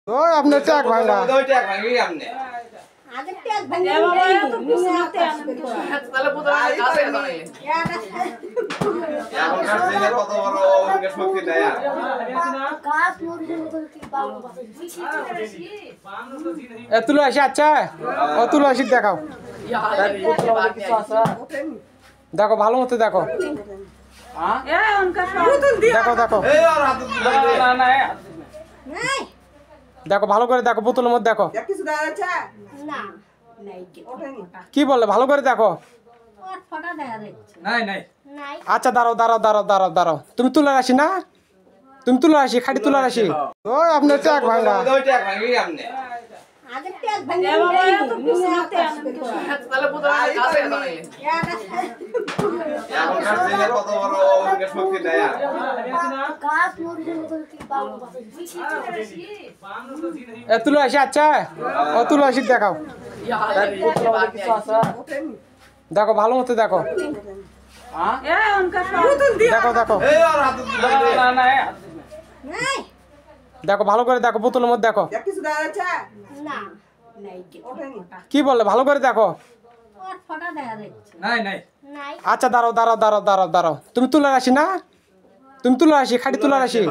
ওই আপনার ট্যাগ ভাঙা ওই ট্যাগ ভাঙি আমনে আগে ট্যাগ ভাঙি এই তো বিছানাতে তাহলে পুরো কাছে নাই এখন কাছে দিলে কত বড় ওকে শক্তি দেয় কাজ মুরগির মতো কি পাবো এ তুলো আসি আচ্ছা ও তুলো আসি দেখাও দেখো ভালো মতো দেখো দেখো দেখো এই আর হাত দিলে নাই দেখো ভালো করে দেখো বোতলের মধ্যে দেখো কিছু দেখা যাচ্ছে না নাই ওঠেনি কি বললে ভালো করে দেখো ওর ফটো দেখা যাচ্ছে নাই নাই নাই আচ্ছা দাঁড়াও দাঁড়াও দাঁড়াও দাঁড়াও দাঁড়াও তুমি তুলে আসি না তুমি তুলে আসি খাটি তুলে আসি ওই আপনার ট্যাগ ভাঙা ওই ট্যাগ ভাঙি আমনে আগে ট্যাগ ভাঙি এই তো বিছানাতে তাহলে পুরো কাছে নাই এখন কাছে দিলে কত বড় ওকে শক্তি দেয় কাজ মুরগির মতো কি পাবো এ তুলো আসি আচ্ছা ও তুলো আসি দেখাও দেখো ভালো মতো দেখো দেখো দেখো এই আর হাত দিলে নাই দেখো ভালো করে দেখো বোতলের মধ্যে দেখো কিছু দেখা যাচ্ছে না নাই ওঠেনি কি বললে ভালো করে দেখো ওর ফটো দেখা যাচ্ছে নাই নাই নাই আচ্ছা দাঁড়াও দাঁড়াও দাঁড়াও দাঁড়াও দাঁড়াও তুমি তুলে আসি না তুমি তুলে আসি খাটি তুলে আসি